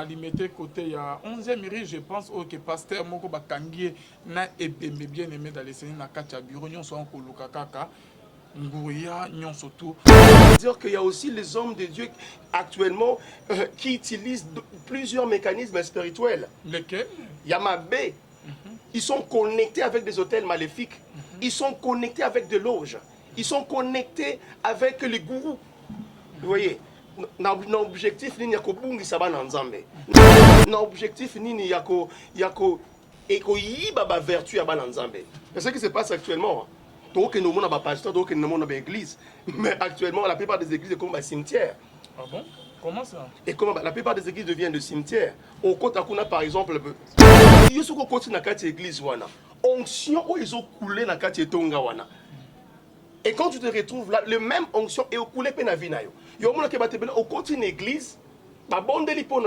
na limité côté il y a 11e riz je pense au que pasteur moko bakangie na ebembe bien aimé dans les séries na katia bureau nyonso en koluka kaka nguya nyonso tout. Dire qu'il y a aussi les hommes de Dieu actuellement qui utilisent plusieurs mécanismes spirituels. Lesquels? Yamabé. Ils sont connectés avec des hôtels maléfiques. Ils sont connectés avec des loges. Ils sont connectés avec les gourous. Vous voyez, l'objectif ni yako bungi sabana nzambe. L'objectif ni yako yiba ba vertu ya bana nzambe. C'est ce qui se passe actuellement. Donc nous avons un pasteur, donc nous avons une église. Mais actuellement, la plupart des églises sont comme un cimetière. Ah bon? Comment ça? Et comment la plupart des églises deviennent des cimetières. Au Kotakuna, par exemple, il y a ce qu'on continue dans la église. Onction où ils ont coulé dans la Tonga. Et quand tu te retrouves là, le même onction est coulé dans la vie. Il y a un qui au continue l'église,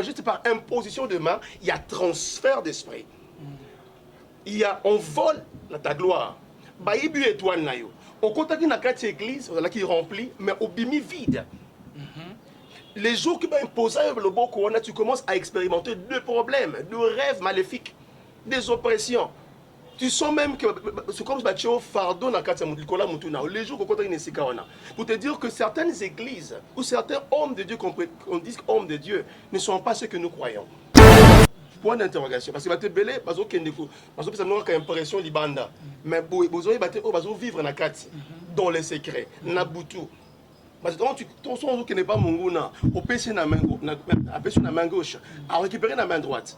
juste par imposition de main, il y a transfert d'esprit. Il y a, on vole ta gloire. Baïbu étoile na yo. Au côté na quatre église, on a qui remplit, mais au bimi vide. Les jours qui vont imposer le bon corona, tu commences à expérimenter deux problèmes, deux rêves maléfiques, des oppressions. Tu sens même que c'est comme si tu as un fardeau dans quatre les jours qu'on pour te dire que certaines églises ou certains hommes de Dieu qu'on dit hommes de Dieu ne sont pas ceux que nous croyons. Point d'interrogation. Parce que tu belé, parce que tu as une impression libanda. Mais vous avez vivre dans la carte, dans les secrets, dans Boutou. Parce que ton son qui n'est pas mon goût, au PC na main gauche, à récupérer la main droite.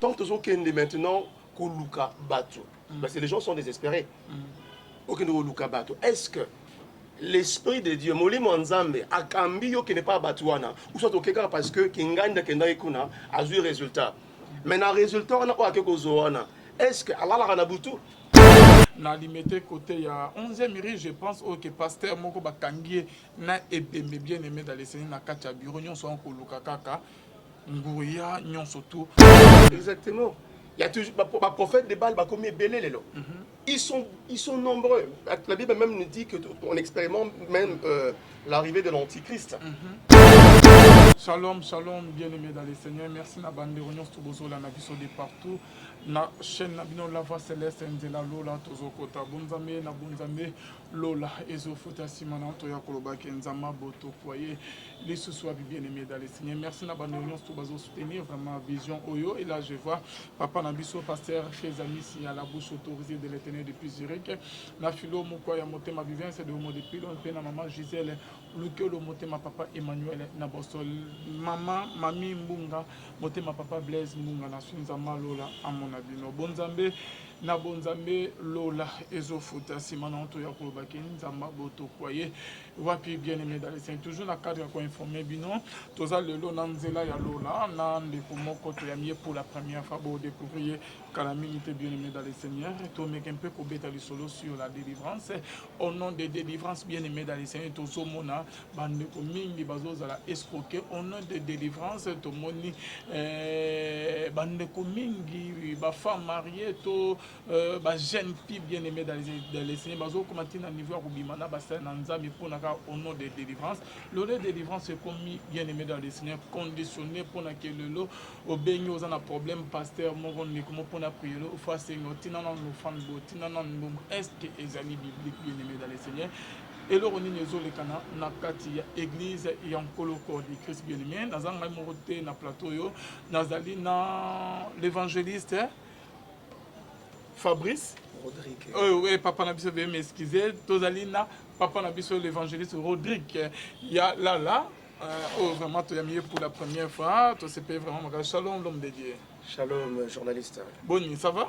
Tant que tu es maintenant, Koluka Batou. Parce que les gens sont désespérés. Ok, Koluka Batou. Est-ce que l'esprit de Dieu, Moli Monzambe, a cambio qui n'est pas Batouana, ou soit au Keka parce que Kinganda Kenda Ikuna a eu résultat. Mais dans le résultat, on a quoi que Zoana. Est-ce que Allah l'a raboutou? Na limité côté il y a 11e riz je pense au que pasteur moko bakangie na ebembe bien aimé dans les séries na katia bureau nyonso en koluka kaka nguya nyonso tout. Exactement. Il y a toujours les prophètes de Baal comme belé. Ils sont nombreux. La Bible même nous dit qu'on expérimente même l'arrivée de l'Antichrist. Shalom, shalom, bien-aimés dans les Seigneurs. Merci na bande réunion Stobozo la nabiso de partout. Na chaîne Nabino la voix céleste Nzela Lola Tozokota Bunzame na Bunzame Lola Ezofuta Simana Toya Koloba Kenzama Boto Foyer. Les sous-sois bien-aimés dans les Seigneurs. Merci na bande réunion Stobozo soutenir vraiment Vision Oyo. Et là je vois Papa Nabiso, pasteur chez amis si à la bouche autorisée de l'éternel depuis Zurich. Na Philo Mukwaya Motema Vivien, c'est de Homo depuis l'on na maman Gisèle Luke le Motema Papa Emmanuel na Bostol. Maman, Mami Mbunga, Motema Papa Blaise Mbunga, na Sunzama Lola, à mon avis. No Bonzambe, na Bonzambe Lola, Ezofuta, Simananto Yakolobaki, Nzamba Boto Koye, Wapi bien aimé dans les Seigneurs. Toujours la cadre qu'on informé, binon, Toza Lelo Nanzela ya Lola, Nan de Komoko Toyamie pour la première fois, pour découvrir calamité bien aimé dans les Seigneurs. Et tout, mais un peu pour bêta solo sur la délivrance. Au nom de délivrance bien aimé dans les Seigneurs, Tozo Mona, Bande Komingi, Bazoza la escroquer. Au nom de délivrance, to moni bande komingi, ba femme mariée, to ba jeune fille bien aimée dans les Seigneurs, bazo commenter na niveau rubimana basa nanzami pour naka au nom de délivrance. Le de délivrance est commis bien aimé dans les Seigneurs, conditionné pour na que le lot au beigno aux un problème pasteur mon ne comment pour na prier au fois c'est tina non nous fan tina non est-ce que les amis bibliques bien aimés dans les Seigneurs. Et le roni nezo le kana na kati ya église yankolo corps du Christ bien-aimé nazanga morote na plateau yo nazali na l'évangéliste Fabrice Rodrigue. Oui, papa nabiso veuillez m'excuser tozali na papa nabiso l'évangéliste Rodrigue ya là vraiment tu as mis pour la première fois tu sais vraiment shalom l'homme de Dieu. Shalom journaliste. Bonne ça va?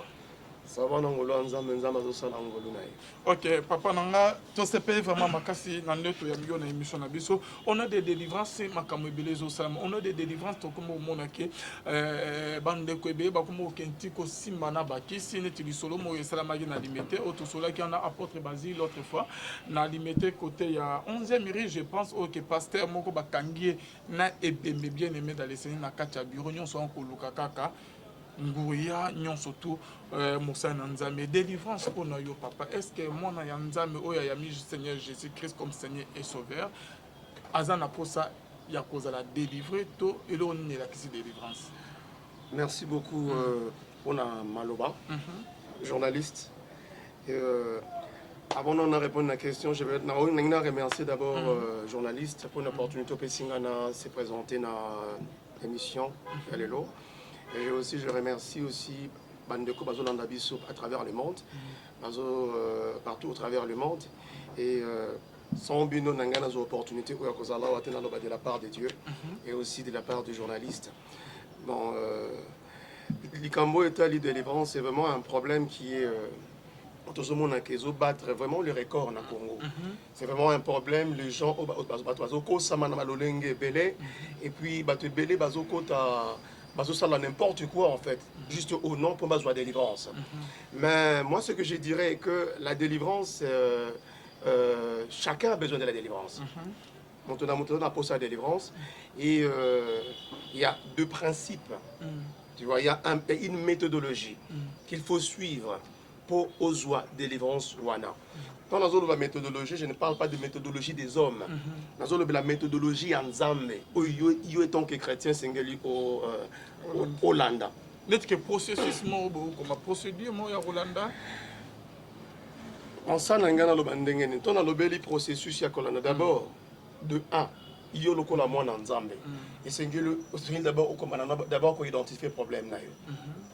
Ça va nangolo nzambe zo sala ngolo naï. Ok, papa nanga, to sepe vraiment makasi nande to yamio na émission na biso. On a des délivrances makamebele zo salam. On a des délivrances to comme monake bande kwebe ba comme kenti ko simana ba kisi neti lisolo mo salama na limité auto sola qui en a apôtre Basile l'autre fois na limité côté ya 11e riz je pense au que pasteur moko bakangie na ebembe bien aimé dans les Seigneurs na katia bureau nyonso en koluka kaka. Nguya nyonso tout Moussa Nzambe délivrance pour nous papa est-ce que moi na Nzambe oya ya mi Seigneur Jésus-Christ comme Seigneur et Sauveur azana pour ça ya kozala délivrer to elo ni la kisi délivrance. Merci beaucoup pour la Maloba, journaliste. Et, avant de répondre à la question, je vais remercier d'abord journaliste pour l'opportunité de se présenter dans l'émission. Et aussi, je remercie aussi Bandeko Bazolanda Bissou à travers le monde, partout au travers le monde. Et sans bino nangana des opportunités de la part de Dieu et aussi de la part du journaliste. Bon, l'Ikambo État de délivrance, c'est vraiment un problème qui est tout le monde qui battre vraiment le record au Congo. C'est vraiment un problème. Les gens et puis ça n'importe quoi en fait, juste au nom pour la délivrance. Mais moi, ce que je dirais est que la délivrance, chacun a besoin de la délivrance. Maintenant, on a posé la délivrance et il y a deux principes. Tu vois, il y a une méthodologie qu'il faut suivre pour oser délivrance wana. Dans la méthodologie, je ne parle pas de méthodologie des hommes. Dans la méthodologie en Zambie, où il est tant que chrétien singulier au Hollande. N'est-ce que processus comme procédure au Hollande? En ça, on a le processus d'abord de 1. Il y a le moins en Zambie. Et c'est d'abord qu'on identifie le problème.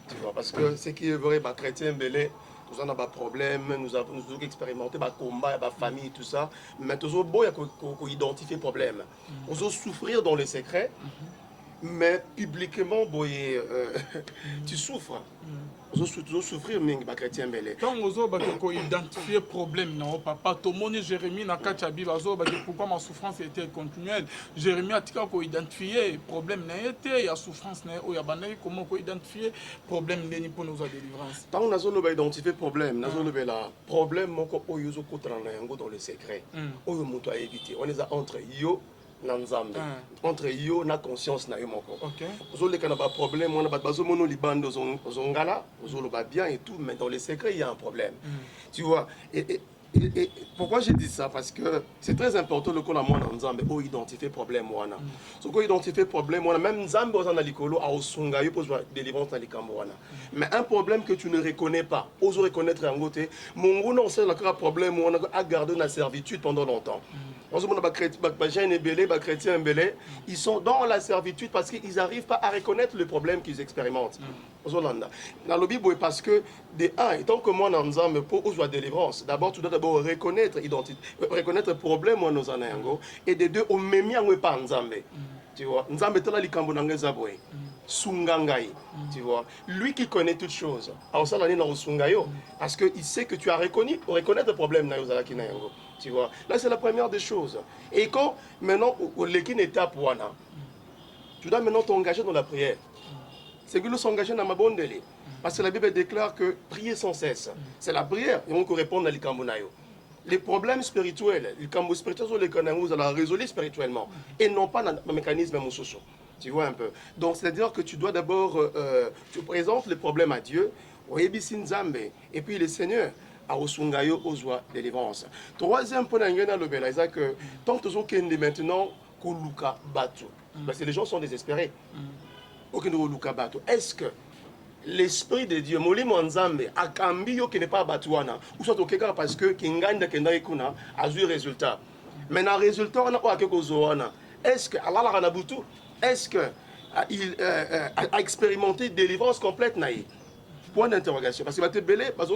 Tu vois, parce que ce qui est vrai, les chrétiens, nous avons des problèmes, nous avons expérimenté des combats, des familles, tout ça. Mais nous avons identifié le problème. Nous avons souffrir dans les secrets, mais publiquement, tu souffres. Nous avons souffrir, mais les chrétiens. Quand vous avez identifié le problème, non, papa, tout le monde, Jérémie, pourquoi ma souffrance était continuelle. Jérémie a identifié le problème, il y a souffrance, il y a comment identifier le problème pour nos délivrances. Quand nous avons identifié le problème, nous avons le problème dans les secrets. On a évité. On les a entre yo. Entre yo na conscience na yo moko. Vous avez un problème, on a pas besoin de libando zongala, vous avez bien et tout, mais dans les secrets il y a un problème. Tu vois, et pourquoi j'ai dit ça? Parce que c'est très important le qu'on a moins en Zambie pour identifier problème wana. Ce qu'on identifie problème wana, même Zambie on a likolo a osunga yo pour délivrance dans les Camerounais. Mais un problème que tu ne reconnais pas, ose reconnaître en côté, mon gros non c'est un problème on a gardé la servitude pendant longtemps. On se demande les chrétiens, ils sont dans la servitude parce qu'ils n'arrivent pas à reconnaître le problème qu'ils expérimentent. Dans le Bible, parce que, de un, étant que moi, dans Nzambe, pour la délivrance, d'abord, tu dois d'abord reconnaître le problème, et de deux, on met mis en pas Nzambe. Tu vois, Nzambe est là, les Cambonanais Zaboué. Sungangai, tu vois. Lui qui connaît toutes choses. Alors ça, l'année dans Sungayo, parce qu'il sait que tu as reconnaître le problème, tu vois. Là, c'est la première des choses. Et quand, maintenant, l'équipe étape, tu dois maintenant t'engager dans la prière. C'est que nous s'engager dans ma bonne délai. Parce que la Bible déclare que prier sans cesse. C'est la prière, et on peut répondre à l'Ikambonayo. Les problèmes spirituels, les cambo spirituels, les canaux, la résoudre spirituellement. Et non pas dans le mécanisme social. Tu vois un peu. Donc, c'est-à-dire que tu dois d'abord, tu présentes le problème à Dieu, et puis le Seigneur a osungayo ozwa délivrance. Troisième point, c'est que tant que tu maintenant, koluka batu. Parce que les gens sont désespérés. Est-ce que l'Esprit de Dieu, Molimo Nzambe, a cambié qui n'est pas batouana, ou soit au Keka parce que Kinganda Kendaikuna a eu résultat. Mais dans le résultat, on a quoi que Zoana. Est-ce que Allah l'a raboutu? Est-ce qu'il a expérimenté délivrance complète naïe? Point d'interrogation. Parce que va te belé, parce que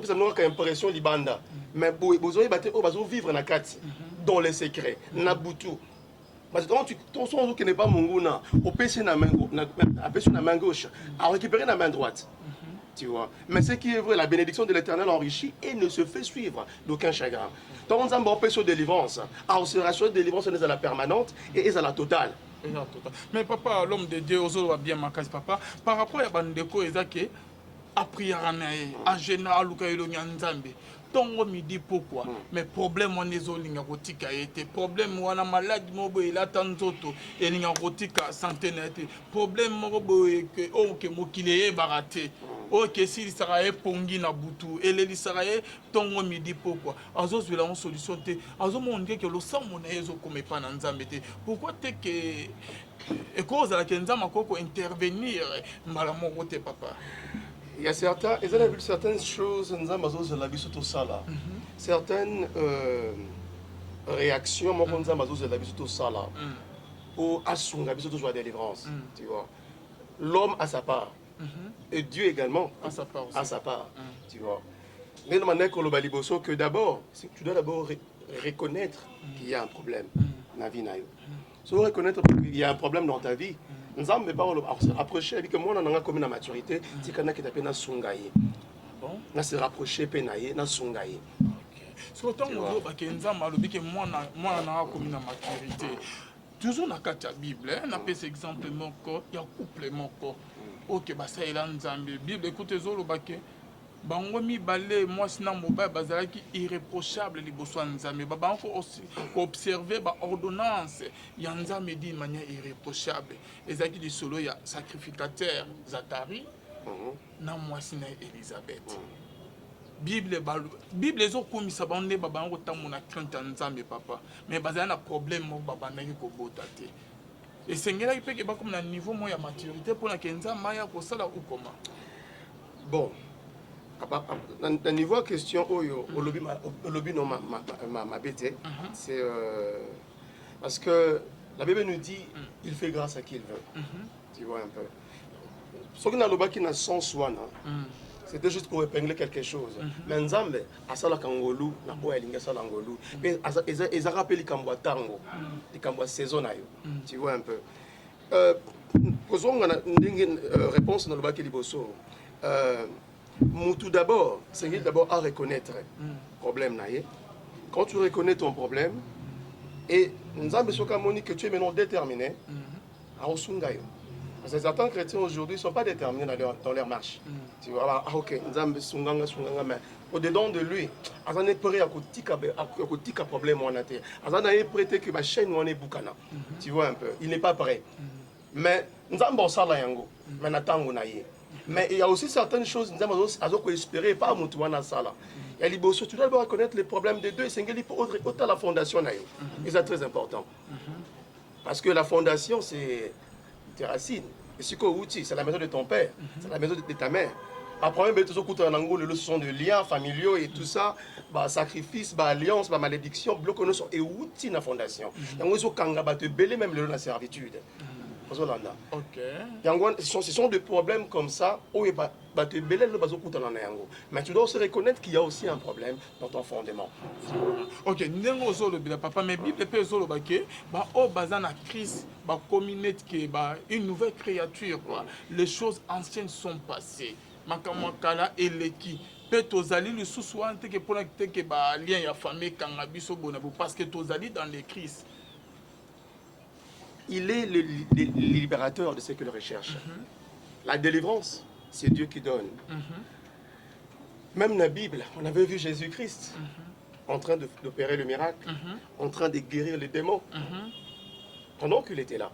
ça n'a pas impression libanda. Mais vous allez vivre dans les secrets, Nabutu. Parce que ton son qui n'est pas monguna, au PC na main gauche, à récupérer la main droite. Tu vois. Mais ce qui est vrai, la bénédiction de l'Éternel enrichit et ne se fait suivre d'aucun chagrin. Tant on a un sur délivrance, alors c'est la délivrance est à la permanente et est à la totale. Mais papa, l'homme de Dieu, va bien ma case, papa, par rapport à Bandeko, Ezake, a prière à général, Nzambe. Tongo midi pourquoi mais problème on est zolinga rotika été problème on a malade mobo il attend zoto et linga rotika santé net problème mobo que o que mokile baraté Ok, si l'Israël pongi na butu, et l'Israël tongo midi pourquoi? Azo zela une solution te. Azo monge que le sang monaezo comme pas na nzambe te. Pourquoi te que et cause à la kenzama koko intervenir malamo rote papa? Il y a certains, ils ont vu certaines choses, nzambe azo zela biso to sala. Certaines réactions, moi quand nzambe azo zela biso to sala. Pour asunga biso to joie délivrance, tu vois. L'homme a sa part. Et Dieu également à sa part. À sa part, tu vois. Mais de manière que d'abord, tu dois d'abord reconnaître qu'il y a un problème dans la vie. Si tu reconnaître qu'il y a un problème dans ta vie, nous avons se rapprocher avec moi, on a comme la maturité, c'est qu'on a qui t'appelle Sungaye. Bon, on se rapprocher penaye na Sungaye. Surtout que nzamba lobi que moi na comme la maturité. Toujours dans la Bible, on a fait exemple moko, il y a couple moko. Ok, bah ça il a nzambe. Bible écoutez zolo baké. Bango mi balé moi sinon mobile bazala qui irréprochable les besoins nzambe. Ba bango aussi observer ba ordonnance. Ya nzambe dit de manière irréprochable. Ezaki di solo ya sacrificateur Zacharie. Na moi sinon Élisabeth. Bible ezo komisa bande baba ngo tamu na crainte nzambe papa mais bazana na problème mo baba ndaki ko bota te et sengela ipeke ba comme na niveau mo ya maturité pour na kenza maya ko sala ou comment bon na niveau question oyo olobi no ma bête c'est parce que la Bible nous dit il fait grâce à qui il veut tu vois un peu ce que na lobaki na sens wana c'était juste pour épingler quelque chose. Mais Nzambe, à ça la Kangolou, na boya linga ça l'angolou. Mais ils a rappelé les Kamboa tango, les Kamboa saison ayo. Tu vois un peu. Posons une réponse dans le bac liboso. Tout d'abord, c'est d'abord à reconnaître problème naïe. Quand tu reconnais ton problème et Nzambe sokamoni que tu es maintenant déterminé à osungayo. Parce que certains chrétiens aujourd'hui ne sont pas déterminés dans leur marche. Tu vois, ah ok, mais au-dedans de lui, il est prêt à un problème. Il est prêt que la chaîne est boucana. Tu vois un peu, il n'est pas prêt. Mais nous avons ça là, mais il y a aussi certaines choses que nous avons espérer, pas à ça là. Tu dois reconnaître les problèmes des deux, c'est autant la fondation. Et c'est très important. Parce que la fondation, c'est tes racines. Et c'est la maison de ton père, c'est la maison de ta mère. Après, ce sont des liens familiaux et tout ça, sacrifice, alliance, malédiction, bloquons et outils la fondation. Ils sont même la servitude. Ok. Ce sont des problèmes comme ça où mais tu dois aussi reconnaître qu'il y a aussi un problème dans ton fondement. Ok, ndengo zolo bila papa mais Bible pe zolo baké ba o bazana Christ ba communauté que ba une nouvelle créature quoi. Les choses anciennes sont passées. Makamwakala eleki pe tozali le sous-soante que pour que ba lien ya famille kanga biso bonabo parce que tozali dans le Christ. Il est le libérateur de ce qu'il recherche. La délivrance, c'est Dieu qui donne. Même dans la Bible, on avait vu Jésus-Christ en train d'opérer le miracle, en train de guérir les démons, pendant qu'il était là.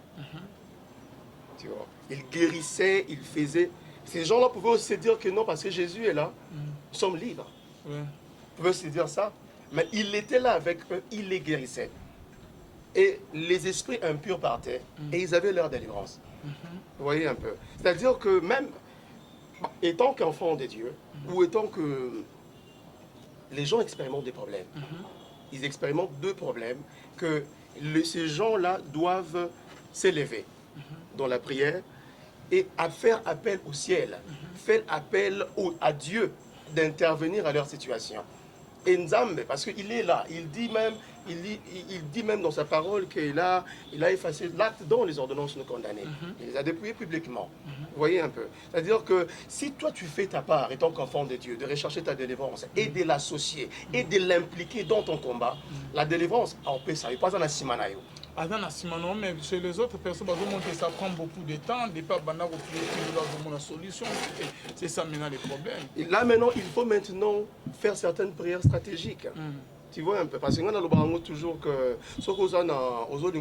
Tu vois, il guérissait, il faisait. Ces gens-là pouvaient aussi dire que non, parce que Jésus est là, nous sommes libres. Ils pouvaient aussi dire ça. Mais il était là avec eux, il les guérissait. Et les esprits impurs partaient et ils avaient leur délivrance. Vous voyez un peu. C'est-à-dire que même étant qu'enfant de Dieu, ou étant que les gens expérimentent des problèmes, ils expérimentent deux problèmes, que ces gens-là doivent s'élever dans la prière et à faire appel au ciel, faire appel à Dieu d'intervenir à leur situation. Et Nzambe, parce qu'il est là, il dit même dans sa parole qu'il a effacé l'acte dont les ordonnances nous condamnaient. Il les a dépouillés publiquement. Vous voyez un peu. C'est-à-dire que si toi tu fais ta part, étant qu'enfant de Dieu, de rechercher ta délivrance et de l'associer et de l'impliquer dans ton combat, la délivrance, on peut ça. Il pas dans simanayo. Mais chez les autres personnes, ça prend beaucoup de temps. Départ, la solution. C'est ça maintenant les problèmes. Et là maintenant, il faut maintenant faire certaines prières stratégiques. Tu vois un peu, parce que nous avons toujours que ce qu'on a aux autres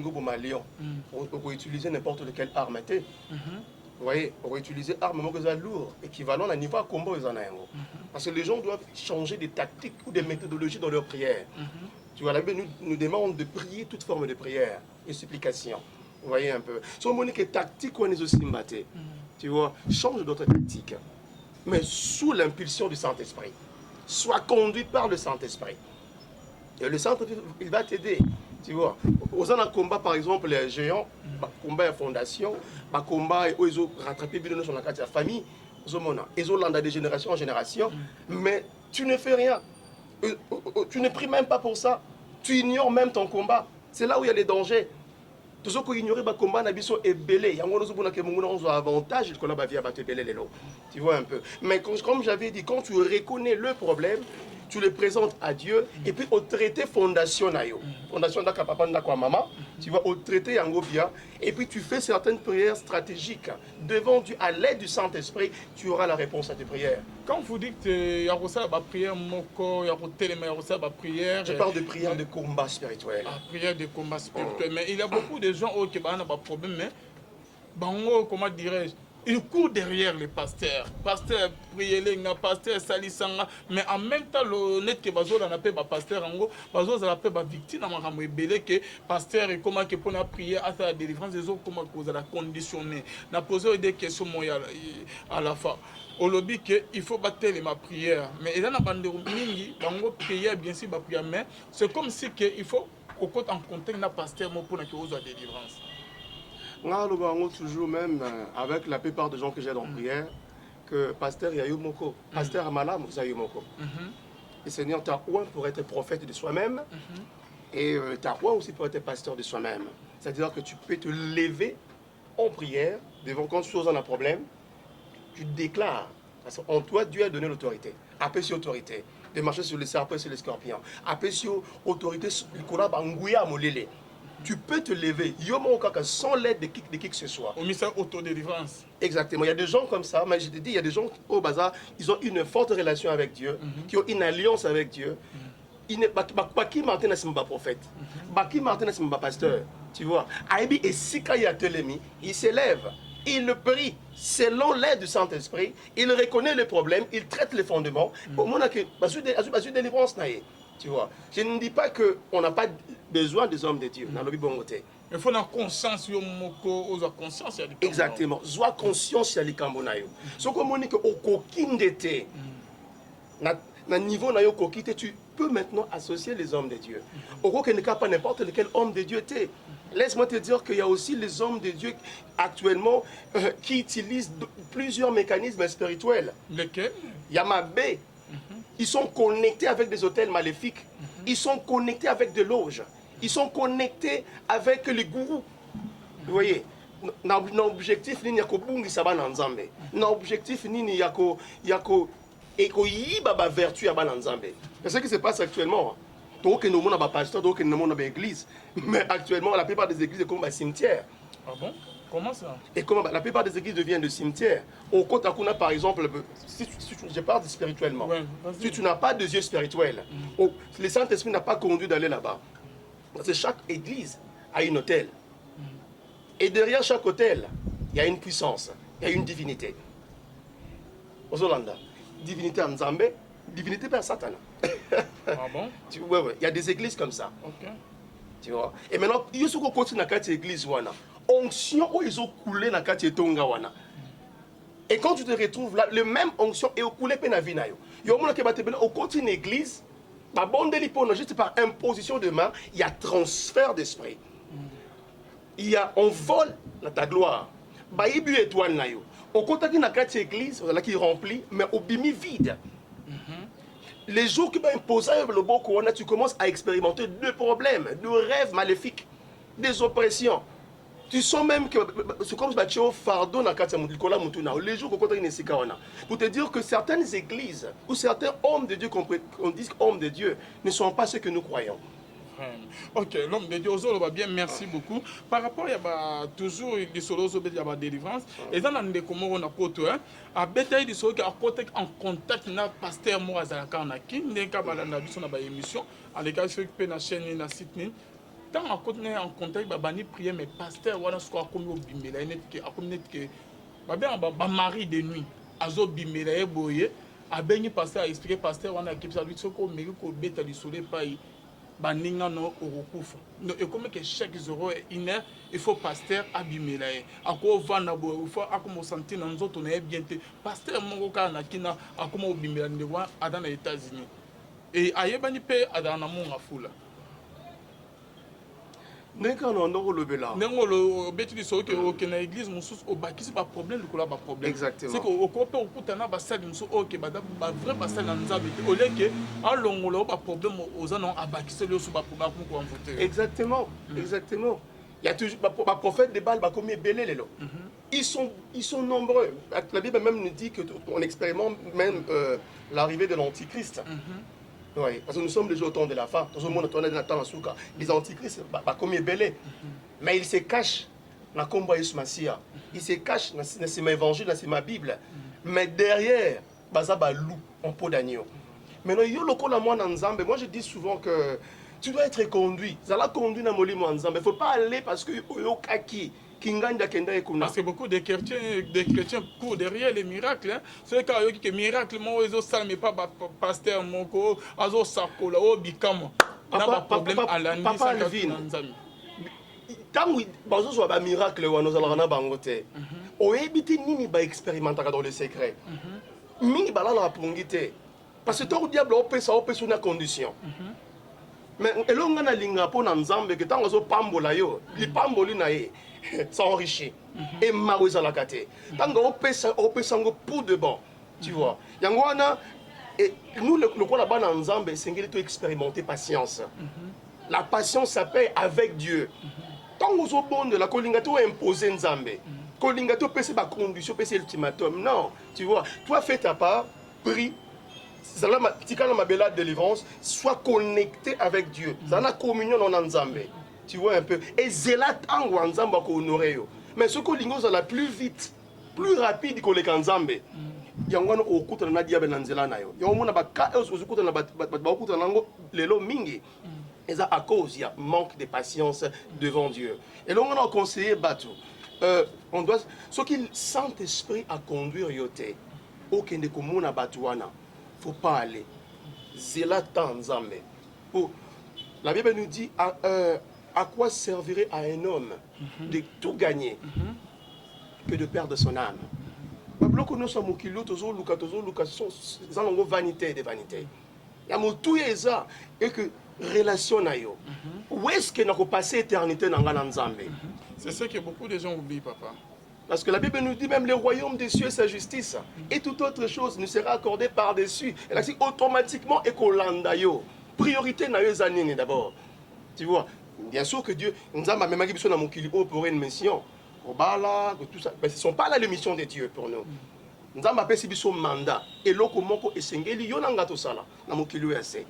on peut utiliser n'importe quelle arme. Vous voyez, on va utiliser armes lourd, équivalent à niveau à combat aux anaïmos. Parce que les gens doivent changer des tactiques ou des méthodologies dans leur prière. Tu vois, la Bible nous demande de prier toute forme de prière et supplication. Vous voyez un peu. Si on dit que tactique, on est aussi mbatté. Tu vois, change d'autres tactiques. Mais sous l'impulsion du Saint-Esprit. Sois conduit par le Saint-Esprit. Et le Saint-Esprit, il va t'aider. Tu vois, aux un combat par exemple les géants, combat à fondation, combat où ils ont rattrapé bien sur la carte de la famille, ils ont landé de génération en génération, mais tu ne fais rien. Tu ne pries même pas pour ça. Tu ignores même ton combat. C'est là où il y a les dangers. Tout ce qui ignore le combat, est belé. Il y a un avantage qu'on a via battre belé. Tu vois un peu. Mais comme j'avais dit, quand tu reconnais le problème, tu le présentes à Dieu et puis au traité fondation fondation d'aka papa d'aka maman, tu vas au traité Yangobia et puis tu fais certaines prières stratégiques devant Dieu à l'aide du Saint-Esprit, tu auras la réponse à tes prières. Quand vous dites qu'il y a la prière moko, il y a la prière, je parle de prière de combat spirituel. Prière de combat spirituel, mais il y a beaucoup de gens qui ont des problèmes, mais comment dirais-je, ils courent derrière les pasteurs. Pasteur Priyelenga, pasteur Salisanga, mais en même temps, le net que bazo la paix pasteur ango, bazo la paix victime na makambo ebele que pasteur et comment que pour la prière à la délivrance des autres comment cause la conditionner. Na poser des questions moya à la fin. Au lobby que il faut battre ma prière, mais il y a une bande mingi, bango prière bien sûr ba prière, mais c'est comme si que il faut au côté en contact na pasteur pour la cause de la délivrance. Toujours même avec la plupart des gens que j'ai dans la prière, que pasteur Yayumoko, pasteur Amalam Yayumoko. Le Seigneur t'a oint pour être prophète de soi-même et t'a oint aussi pour être pasteur de soi-même. C'est-à-dire que tu peux te lever en prière devant quand tu as un problème, tu déclares. Parce qu'en toi, Dieu a donné l'autorité. Appelle sur l'autorité. De marcher sur les serpents et sur les scorpions. Appelle sur l'autorité, tu peux te lever, sans l'aide de qui que ce soit. On met ça autodélivrance. Exactement. Il y a des gens comme ça, mais je te dis, il y a des gens au bazar, ils ont une forte relation avec Dieu, qui ont une alliance avec Dieu. Baki Martin n'est pas prophète. Baki Martin n'est pas pasteur. Tu vois. Aibi et Sika Yatelemi, il s'élève, il le prie selon l'aide du Saint-Esprit, il reconnaît le problème, il traite les fondements. Au moment où délivrance naïe. Tu vois. Je ne dis pas qu'on n'a pas besoin des hommes de Dieu. Il faut avoir conscience, conscience. Exactement. Sois conscience de l'Ikambonayo. Ce qu'on dit qu'au coquin d'été, na niveau na yo kokite, tu peux maintenant associer les hommes de Dieu. Au cas ne pas n'importe lequel homme de Dieu était. Laisse-moi te dire qu'il y a aussi les hommes de Dieu actuellement qui utilisent plusieurs mécanismes spirituels. Lesquels? Yamabé. Ils sont connectés avec des hôtels maléfiques. Ils sont connectés avec des loges. Ils sont connectés avec les gourous. Vous voyez, l'objectif ni yako bungi sabana nzambe. L'objectif ni yako yiba vertu ya bana nzambe. C'est ce qui se passe actuellement. Donc nous avons un pasteur, donc nous avons une église. Mais actuellement, la plupart des églises sont comme un cimetière. Ah bon? Comment ça? Et comment la plupart des églises deviennent des cimetières. Au Kotakuna, par exemple, si je parle spirituellement, si tu n'as pas de yeux spirituels, le Saint-Esprit n'a pas conduit d'aller là-bas. Parce que chaque église a un hôtel. Et derrière chaque hôtel, il y a une puissance, il y a une divinité. Aux Hollandais, divinité en Zambé, divinité par Satan. Ah bon? Ouais, il y a des églises comme ça. Ok. Tu vois? Et maintenant, il y a ce qu'on continue dans cette église. Onction où ils ont coulé dans la tonga wana. Et quand tu te retrouves là, le même onction est coulé dans la vie. Il y a un qui au côté de l'église, juste par imposition de main, il y a transfert d'esprit. Il y a on vole ta gloire. Baïbu étoile na yo. Au côté de la église, qui est remplie, mais au bimi vide. Les jours qui vont imposer le bon corona, tu commences à expérimenter deux problèmes, deux rêves maléfiques, des oppressions. Tu sens même que c'est comme si tu as un fardeau dans les jours pour te dire que certaines églises ou certains hommes de Dieu, qu'on dit hommes de Dieu, ne sont pas ceux que nous croyons. Ok, l'homme de Dieu, bien, merci beaucoup. Par rapport à toujours des solos de délivrance, et dans les comores on a poto, à bétail des solos qui a en contact avec le pasteur Morazalaka en Aki, n'est qu'à la émission, à l'égal de la chaîne et la site. Tant en contact avec bani prière mais pasteur voilà ce qu'on a commis au bimé là net que mari de nuit azobimela ye boye abengi pasteur expliquer pasteur wana akipisa lui soko meki kobeta lisolo epai baninga no okokufa et comme que chaque 0 1 heure il faut pasteur abimela ye akovanda boye il faut akomosentir na nzoto na ye bien te pasteur moko kaka na kina akoma obimela ndeko ada na États-Unis et ayebani mpe adala na monga fula ndenge ndoko lobela ndenge betili soki oke na église mosusu obakisi baproblème likola baproblème exactement c'est que okope okutana basali mosusu oke bavrai basali na nzambe te oleke alongola o baproblème oza na abakiseli oso baproblème koamvote exactement exactement il y a toujours les prophètes de Baal bakomi ebele lelo ils sont nombreux. La Bible même nous dit qu'on expérimente même l'arrivée de l'antichrist. Oui, parce que nous sommes déjà au temps de la fin. Dans le monde, on est dans les antichrists, comme belé. Mais ils se cachent dans le combat de Massia. Ils se cachent dans mes évangiles, dans ma Bible. Mais derrière, baza ba loup en peau d'agneau. Maintenant, moi je dis souvent que tu dois être conduit. Ça l'a conduit dans le monde. Il ne faut pas aller parce que yo kaki. Parce que beaucoup de chrétiens courent derrière les miracles. Hein. C'est quand il y a des miracles, moi, ils ont pas pasteur, mon co, ils ont sacola, ils ont bicam. Il y a pas problème à l'année. Papa Alvin. Tant que tu as un miracle, nous allons en bangoter. On évite ni ba expérimenter dans le secret. Mini bala la pongité. Parce que tout diable on peut sur une condition. Mais elonga na linga po na nzambe que tant ozo pambola yo, li pamboli na ye. S'enrichir et marouza la kate tant qu'on peut s'engo pour de bon tu vois yangwana et nous le quoi là-bas dans Nzambe c'est qu'il faut expérimenter patience la patience ça paye avec Dieu tant qu'on au bon de la colingato imposer Nzambe colingato peut c'est pas condition peut c'est ultimatum non tu vois toi fais ta part prie ça là ma belle délivrance sois connecté avec Dieu ça la communion en Nzambe. Tu vois un peu. Et Zélat en Wanzamba ko honoré yo. Mais ce que l'ingo ça plus vite, plus rapide que les Kanzambe. Yangwana okuta na diabe na nzela na yo. Yangwana ba ka okuta na ba okuta nango lelo mingi. Et ça à cause il y a manque de patience devant Dieu. Et là on a conseillé bateau. On doit ce qu'il Saint-Esprit à conduire yote. Okende komona batouana. Faut pas aller. Zélat en Nzambe. La Bible nous dit à quoi servirait à un homme de tout gagner que de perdre son âme. Bloco nous sommes qui toujours sont vanité de vanité. Il y a tout ça et que relation na yo. Où est-ce que nous passé éternité dans Nzambe? C'est ce que beaucoup de gens oublient, papa. Parce que la Bible nous dit même le royaume des cieux et sa justice et toute autre chose nous sera accordée par-dessus. Et là, c'est automatiquement écolanda yo. Priorité na yo zanine d'abord. Tu vois? Bien sûr que Dieu nous a même dit dans mon kilibo pour une mission. Au bala, tout ça. Mais ce ne sont pas là les missions de Dieu pour nous. Nous avons appelé ce mandat. Et là, comment on essengeli yonanga tout ça là dans mon kilibo assez.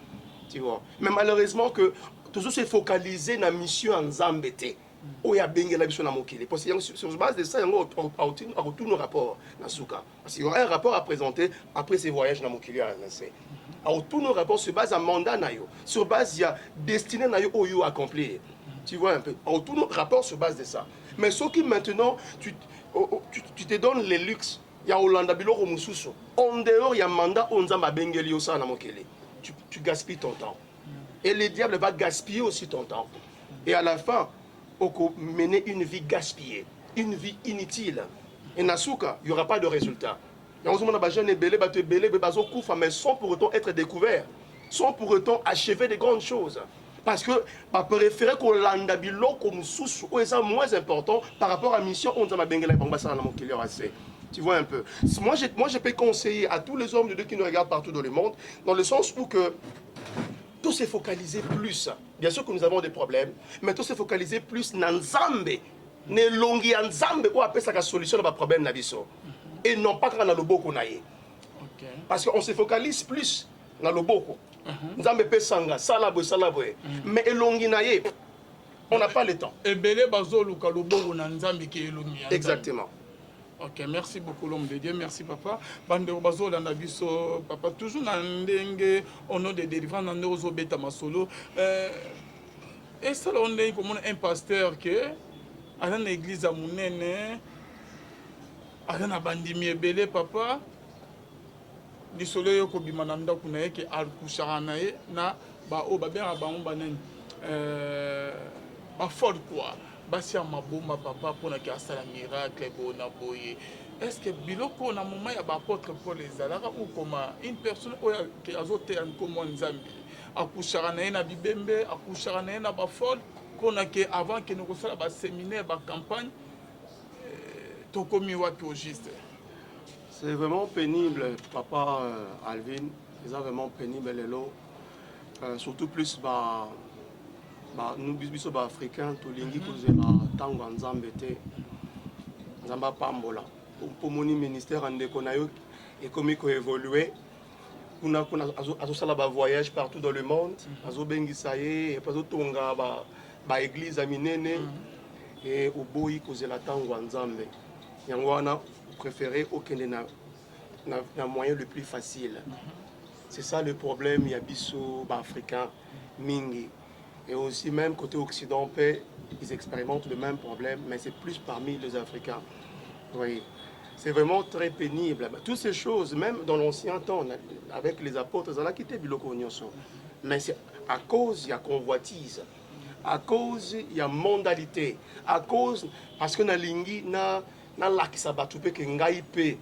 Tu vois? Mais malheureusement que toujours se focaliser dans la mission en Zambété. Où il y a bien la mission dans mon kilibo. Parce que sur base de ça, il y a tout nos rapports dans Souka. Parce qu'il y aura un rapport à présenter après ces voyages dans mon kilibo. Alors, tous nos rapports se basent à mandat nayo. Sur base, il y a destiné nayo oyo accomplir. Tu vois un peu. Alors, tous nos rapports se basent de ça. Mais ce qui maintenant, tu te donnes les luxes. Il y a Hollanda Biloro Moussousou. En dehors, il y a mandat onzamba bengeli osa na mokele. Tu gaspilles ton temps. Et le diable va gaspiller aussi ton temps. Et à la fin, on mener une vie gaspillée, une vie inutile. Et Nasuka, il n'y aura pas de résultat. Mais sans pour autant être découvert, sans pour autant achever des grandes choses. Parce que je préfère que l'andabilo comme sous est moins important par rapport à la mission on a bengela tu vois un peu. Moi je peux conseiller à tous les hommes de Dieu qui nous regardent partout dans le monde, dans le sens où que tout s'est focalisé plus. Bien sûr que nous avons des problèmes, mais tout s'est focalisé plus dans Nzambe. Ne longi Nzambe ou appelle ça la solution à problème na biso. Et non pas dans le boko naïe. Parce qu'on se focalise plus dans le boko. Nzambe pe sanga, salabwe. Mais elongi naïe, on n'a pas le temps. Exactement. Ok, merci beaucoup l'homme de Dieu, merci papa. Bande bazo landa biso papa toujours na ndenge au nom de délivrance na ndozo beta masolo. Et ça on est comme un pasteur que à l'église à Mounene aza na bandimi ebele papa lisolo yo kobima na ndako na ye ke akushaka na ye na baoyo babengaka bango banani bafole quoi basi ya maboma papa mpona ke asala miracle boye na boye. Est-ce que biloko na moment ya baapôtre Paul ezalaka ou koma une personne oyo azoteya nkombo nzambe akushaka na ye na bibembe akushaka na ye na bafole mpona ke avant kende kosala baséminaire bacampagne tokomi wapi au juste? C'est vraiment pénible, papa Alvin. C'est vraiment pénible les lots. Surtout plus nous biso ba africains to lingi kozela tango nzambe te. Nzamba pambola. Pour mon ministère en déconayo et comme ko évoluer. Kuna azo sala ba voyage partout dans le monde. Azo bengisa ye et azo tonga ba église aminene et oboyi kozela tango nzambe. Yango wana préféré aucun na moyen le plus facile. C'est ça le problème, il y a biso africain mingi. Et aussi même côté occident, ils expérimentent le même problème, mais c'est plus parmi les Africains. Oui. C'est vraiment très pénible. Toutes ces choses, même dans l'ancien temps, avec les apôtres, ça a quitté biloko nyonso. Mais c'est à cause il y a convoitise, à cause il y a mondalité, à cause parce que na lingi na lakisa batu pe ke ngai pe.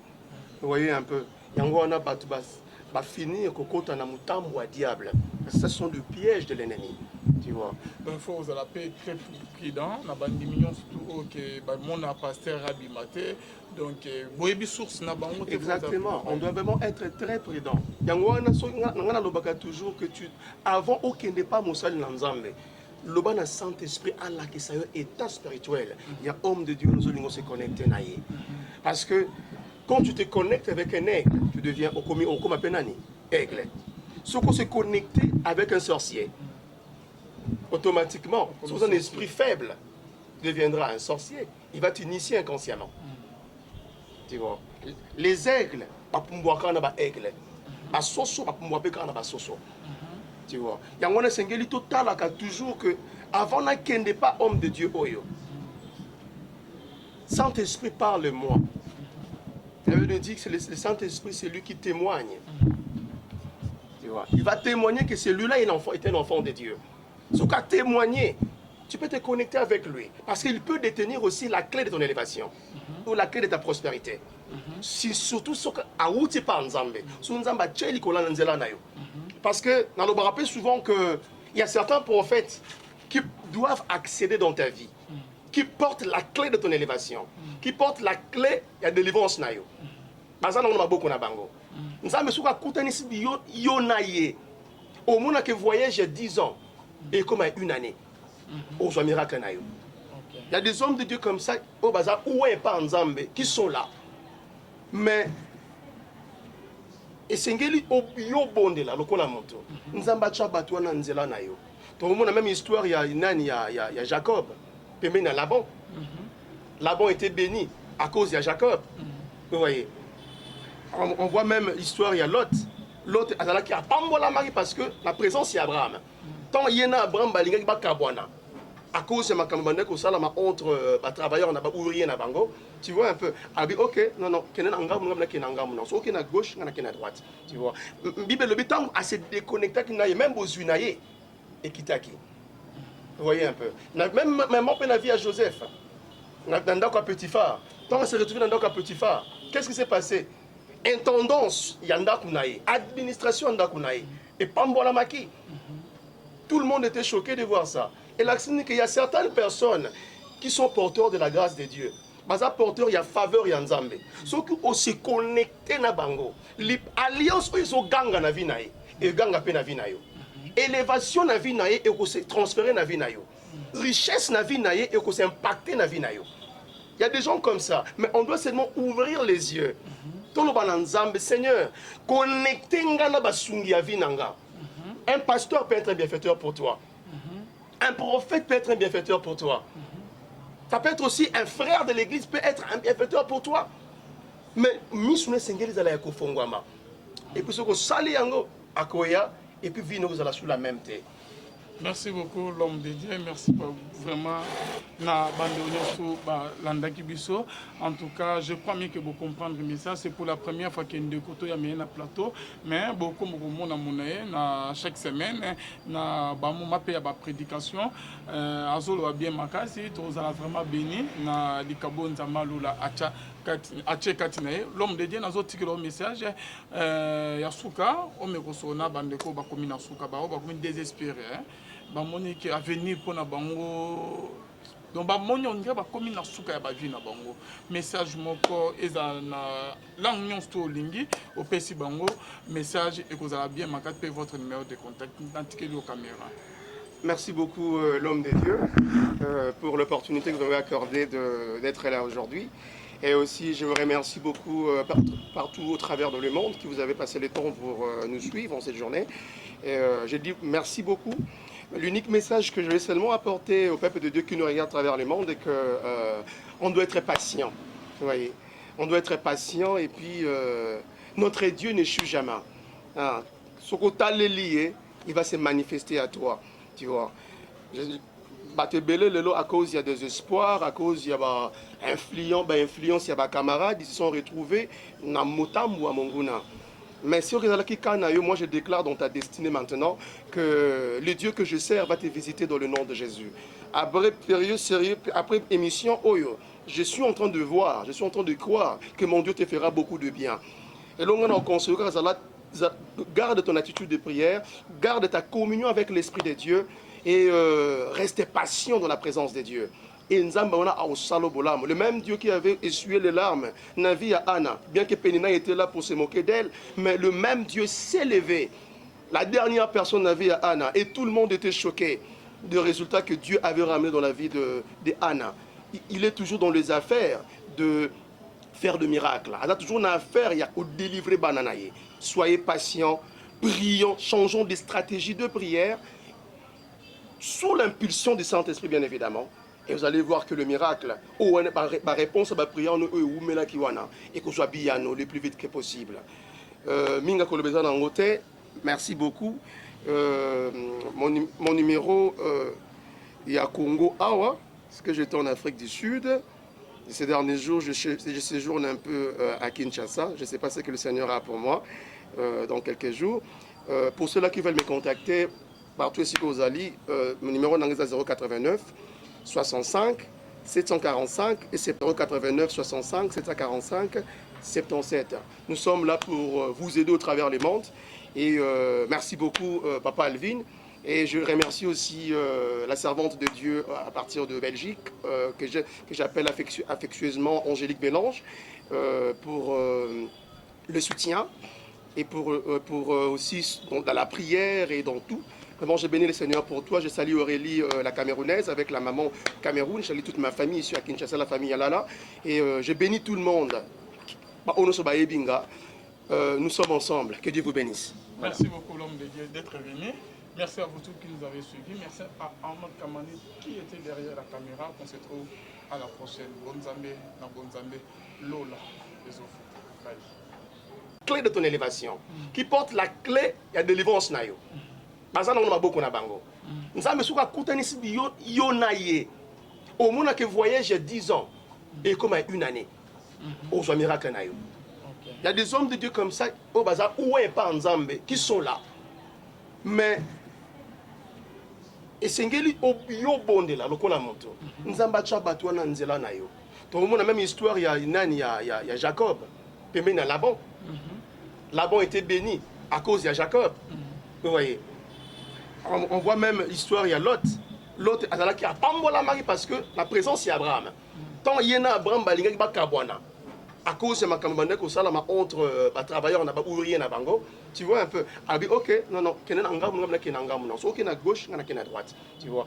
Vous voyez un peu. Yango wana batu ba finir kokota na mutambo wa diable. Ce sont des pièges de l'ennemi. Tu vois. Donc il faut vous la paix très prudent. Na bandi millions surtout que mon pasteur Rabbi Maté. Donc boyebi source na bango. Exactement. On doit vraiment être très prudent. Yango wana so ngana lobaka toujours que tu avant aucun départ mosali na nzambe. Loba na Saint-Esprit Allah qui ça état spirituel. Il y a homme de Dieu nous allons se connecter na ye. Parce que quand tu te connectes avec un aigle, tu deviens comme un penani, aigle. Ce qu'on se connecte avec un sorcier, automatiquement, sous un esprit faible, deviendra un sorcier. Il va t'initier inconsciemment. Tu vois. Les aigles, aigle. Tu vois. Il y a un sengeli total toujours que avant qu'il n'est pas homme de Dieu. Saint-Esprit parle-moi. Ça veut dire que le Saint-Esprit, c'est lui qui témoigne. Tu vois. Il va témoigner que celui-là est un enfant de Dieu. Ce qu'a témoigné, tu peux te connecter avec lui. Parce qu'il peut détenir aussi la clé de ton élévation. Ou la clé de ta prospérité. Si, surtout ce qu'a outi par Nzambe. Parce que, on me rappelle souvent qu'il y a certains prophètes qui doivent accéder dans ta vie. Qui portent la clé de ton élévation. Qui portent la clé de la délivrance. Parce que nous avons beaucoup de bango. Nous avons au monde qui voyage 10 ans et comme une année. Au soit miracle. Il y a des hommes de Dieu comme ça au bazar où est pas Nzambe qui sont là. Mais et sengeli yo bonde là lokola moto. Nzamba tchabatu na nzela na yo. Tout le monde a même histoire il y a Jacob. Pemé na Laban. Laban était béni à cause de Jacob. Vous voyez. On voit même l'histoire, il y a Lot. Lot qui a pambola Marie parce que la présence c'est Abraham. Tant il y a Abraham balinga ba kabwana. À cause de ma camarade que ça là entre travailleurs na ba ouvrier na bango. Tu vois un peu. Abi OK, non kenen angam ngam na kenangam non. So kena gauche ngana kena droite. Tu vois. Bible le bitam à se déconnecter qui na même besoin na et kitaki. Vous voyez un peu. Même on peut la vie à Joseph. Dans un petit phare. Quand on s'est retrouvé dans un petit phare, qu'est-ce qui s'est passé? Intendance, yanda kunaï, administration yanda kunaï, et pambola maki. Tout le monde était choqué de voir ça. Et là, c'est qu'il y a certaines personnes qui sont porteurs de la grâce de Dieu. Baza porteur, il y a faveur, il y a nzambe. Ceux qui se connectent na bango, l'alliance ils ont ganga na vinaï, et ganga pe na vinaï. Élévation na vinaï et qu'on se transférer na vinaï. Richesse na vinaï et qu'on s'impacter na vinaï. Il y a des gens comme ça, mais on doit seulement ouvrir les yeux. Seigneur, connectez ngana basungi ya vinanga. Un pasteur peut être un bienfaiteur pour toi. Un prophète peut être un bienfaiteur pour toi. Ça peut être aussi un frère de l'église peut être un bienfaiteur pour toi. Mais misune sengeli zala yako fongwama. Et puis ce que sali yango akoya et puis vino zala sous la même terre. Merci beaucoup l'homme de Dieu, merci pour vous. vraiment na bande nyonso ba landaki biso. En tout cas, je crois mieux que vous comprendre mais ça c'est pour la première fois qu'il y a une koto ya na plateau, mais beaucoup mona monae na chaque semaine na ba moment pe ya ba prédication azolo va bien makasi to za vraiment béni na likabo nzamba lula acha ache katinae l'homme de Dieu nazo tikelo message ya suka o me kosona bandeko ba komi na suka ba komi désespéré ba moni que avenir pona bango donc ba moni on dirait ba komi na suka ya ba vie na bango message moko eza na langue nyonso lingi au pesi bango message et kozala bien makate votre numéro de contact dans tikelo caméra. Merci beaucoup l'homme de Dieu pour l'opportunité que vous m'avez accordée d'être là aujourd'hui. Et aussi, je vous remercie beaucoup partout au travers de le monde qui vous avez passé le temps pour nous suivre en cette journée. Et je dis merci beaucoup. L'unique message que je vais seulement apporter au peuple de Dieu qui nous regarde à travers le monde est qu'on doit être patient. Vous voyez, on doit être patient et puis notre Dieu n'échoue jamais. Ce que tu as lié, il va se manifester à toi. Tu vois. À cause il y a des espoirs, à cause il y a influence, il y a des camarades, ils se sont retrouvés dans Motam ou à Monguna. Mais si moi je déclare dans ta destinée maintenant que le Dieu que je sers va te visiter dans le nom de Jésus. Après période sérieux, après émission Oyo, je suis en train de voir, je suis en train de croire que mon Dieu te fera beaucoup de bien. Et là on a garde ton attitude de prière, garde ta communion avec l'Esprit de Dieu et reste patient dans la présence de Dieu. Et le même Dieu qui avait essuyé les larmes, Navi à Anna, bien que Pénina était là pour se moquer d'elle, mais le même Dieu s'est levé. La dernière personne Navi à Anna, et tout le monde était choqué du résultat que Dieu avait ramené dans la vie de Anna. Il est toujours dans les affaires de faire de miracles. Il a toujours une affaire, il y a au délivrer bananaye. Soyez patients, prions, changeons des stratégies de prière sous l'impulsion du Saint-Esprit, bien évidemment. Et vous allez voir que le miracle, ma réponse à ma prière, et que soit bien le plus vite que possible. Merci beaucoup. Mon numéro, il y a Congo Awa, parce que j'étais en Afrique du Sud. Ces derniers jours, je séjourne un peu à Kinshasa. Je ne sais pas ce que le Seigneur a pour moi dans quelques jours. Pour ceux-là qui veulent me contacter, partout ici aux Ali, mon numéro est 089 65 745 et c'est 089 65 745 77. Nous sommes là pour vous aider au travers les mondes. Et merci beaucoup, Papa Alvin. Et je remercie aussi la servante de Dieu à partir de Belgique, que j'appelle affectueusement Angélique Bélange, pour le soutien et pour aussi dans la prière et dans tout. Vraiment, je bénis le Seigneur pour toi. Je salue Aurélie, la Camerounaise, avec la maman Cameroun. Je salue toute ma famille ici à Kinshasa, la famille Yalala. Et je bénis tout le monde. Nous sommes ensemble. Que Dieu vous bénisse. Voilà. Merci beaucoup, l'homme de Dieu, d'être venu. Merci à vous tous qui nous avez suivis. Merci à Ahmad Kamani qui était derrière la caméra. On se trouve à la prochaine. Bonne Zambé, na bonne Zambé, Lola, les offres. Bye. Clé de ton élévation, qui porte la clé de délivrance nayo. Bazana on a beaucoup na bango. Nous avons souka koutani si yo naye. Au moins que voyage 10 ans et comme une année. Au soit miracle nayo. Il y a des hommes de Dieu comme ça au bazar où est pas en Zambé qui sont là. Mais et sengeli yo bonde là lokola moto. Nzamba cha batwa na nzela nayo. To on a même histoire il y a Jacob, pemé na Laban. Laban était béni à cause de Jacob. Vous voyez. On voit même l'histoire, il y a Lot. Lot qui a pambola Marie parce que la présence c'est Abraham. Tant il y a Abraham balinga ba kabwana. À cause de ma campagne que ça là entre travailleurs na ba ouvrier na bango. Tu vois un peu. Abi OK, non, kenen angam ngam na kenangam non. So OK na gauche, na ken à droite. Tu vois.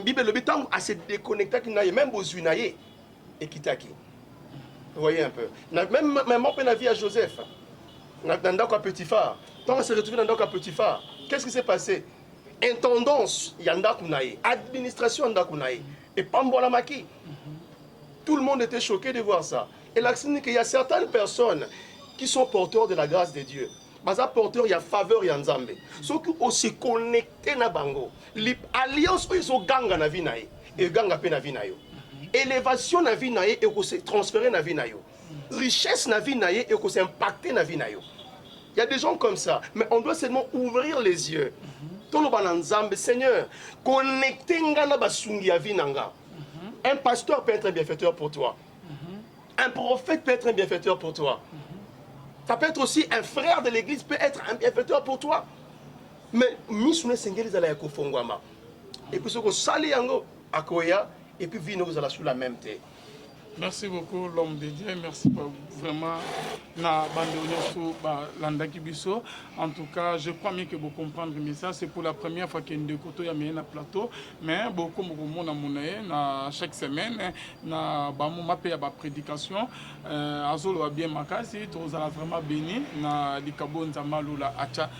Bible le bitam à se déconnecter qui n'a même besoin naie et kitaki. Vous voyez un peu. Même on peut la vie à Joseph. Dans un petit phare. Quand on s'est retrouvé dans un petit phare, qu'est-ce qui s'est passé? Intendance, yanda kunaye, administration yanda kunaye, et pambola maki. Tout le monde était choqué de voir ça. Et là, c'est qu'il y a certaines personnes qui sont porteurs de la grâce de Dieu. Mais à porteur, il y a faveur, il y a nzambe. Ceux qui ont se connecté na bango, l'alliance ils ont ganga na vie naye. eganga pe na vie na yo. Élévation na vie na ye et se transférer na vie na yo. Richesse na vie na ye et se impacter na vie na yo. Il y a des gens comme ça, mais on doit seulement ouvrir les yeux. Seigneur, connectez ngana basungi ya vie nanga. Un pasteur peut être un bienfaiteur pour toi. Un prophète peut être un bienfaiteur pour toi. Ça peut être aussi un frère de l'église peut être un bienfaiteur pour toi. Mais misune sengeli zala ya kofongwama. Et puis ce que sali yango akoya et puis vino vous allez sous la même terre. Merci beaucoup l'homme de Dieu, merci vraiment na bande landaki biso. En tout cas, je crois mieux que vous comprendre mais ça c'est pour la première fois qu'il y a une koto ya na plateau, mais beaucoup mona monaye na chaque semaine na ba moma pe ya ba prédication azolo wa bien makasi to za vraiment béni na likabo nzamba lula acha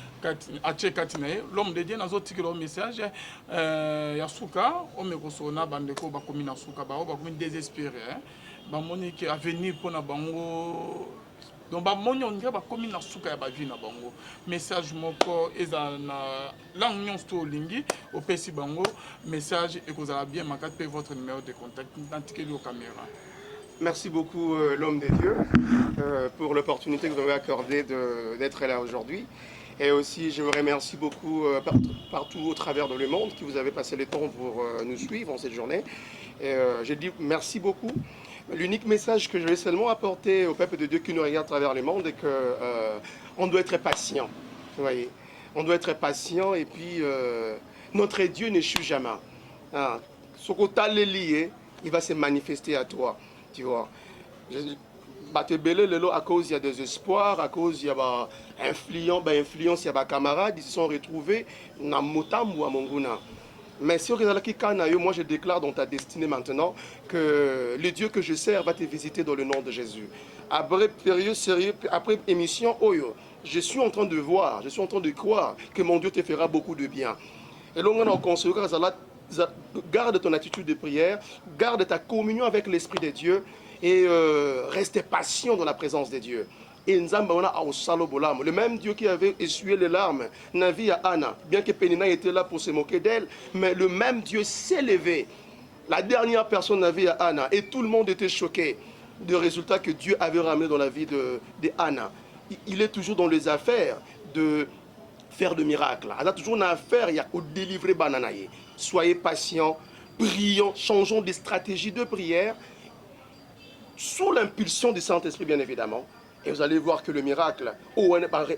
Katinae, l'homme de Dieu n'a pas de message. Ya suka, on me kosona bandeko ba komi na suka ba komi désespéré. Ba moni ki avenir pour na bango. Donc ba moni on ba komi na suka ya ba vie na bango. Message moko eza na langue nyon sto lingi au pesi bango message et que ça bien makat pe votre numéro de contact identifié au caméra. Merci beaucoup l'homme de Dieu pour l'opportunité que vous avez accordée d'être là aujourd'hui. Et aussi, je vous remercie beaucoup partout au travers de le monde qui vous avez passé le temps pour nous suivre en cette journée. Et je dis merci beaucoup. L'unique message que je vais seulement apporter au peuple de Dieu qui nous regarde à travers le monde est que on doit être patient. Vous voyez, on doit être patient et puis notre Dieu n'échoue jamais. Ce que tu as lié, il va se manifester à toi. Tu vois. À cause il y a des espoirs, à cause il y a influence, il y a des camarades, ils se sont retrouvés dans Motam ou à Monguna. Mais si moi je déclare dans ta destinée maintenant que le Dieu que je sers va te visiter dans le nom de Jésus. Après période sérieux, après émission, je suis en train de voir, je suis en train de croire que mon Dieu te fera beaucoup de bien. Et là on conseillera, garde ton attitude de prière, garde ta communion avec l'Esprit de Dieu. Et restez patient dans la présence de Dieu. Et le même Dieu qui avait essuyé les larmes, Navi à Anna, bien que Pénina était là pour se moquer d'elle, mais le même Dieu s'est levé. La dernière personne Navi à Anna, et tout le monde était choqué du résultat que Dieu avait ramené dans la vie de Anna. Il est toujours dans les affaires de faire de miracles. Il a toujours une affaire, il y a au délivrer bananaye. Soyez patients, prions, changeons des stratégies de prière. Sous l'impulsion du Saint-Esprit, bien évidemment, et vous allez voir que le miracle,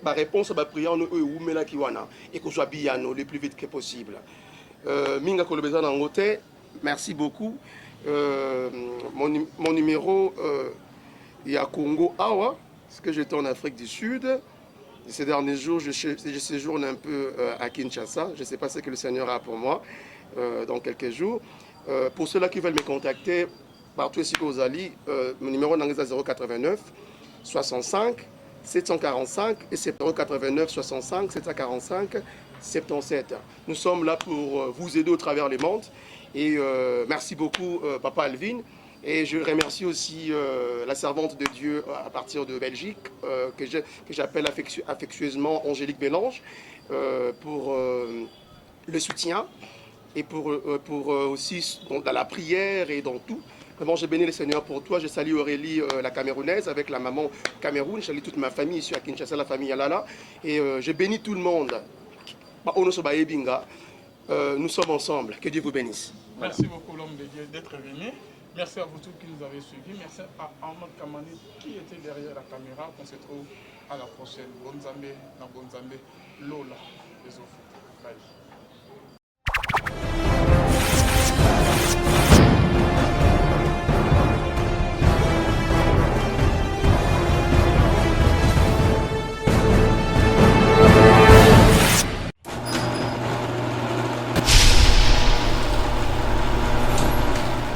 ma réponse à ma prière, et que soit bien le plus vite que possible. Merci beaucoup. Mon numéro, il y a Congo Awa, parce que j'étais en Afrique du Sud. Ces derniers jours, je séjourne un peu à Kinshasa. Je ne sais pas ce que le Seigneur a pour moi dans quelques jours. Pour ceux-là qui veulent me contacter, partout ici aux Ali, mon numéro est 089 65 745 et c'est 089 65 745 77. Nous sommes là pour vous aider au travers les mondes. Et merci beaucoup, Papa Alvin. Et je remercie aussi la servante de Dieu à partir de Belgique, que j'appelle affectueusement Angélique Bélange, pour le soutien et pour aussi dans la prière et dans tout. Vraiment, je bénis le Seigneur pour toi. Je salue Aurélie, la Camerounaise, avec la maman Cameroun. Je salue toute ma famille ici à Kinshasa, la famille Yalala. Et je bénis tout le monde. Nous sommes ensemble. Que Dieu vous bénisse. Voilà. Merci beaucoup, l'homme de Dieu, d'être venu. Merci à vous tous qui nous avez suivis. Merci à Ahmad Kamani qui était derrière la caméra. On se trouve à la prochaine. Bonne Zambé, Lola, les Bye.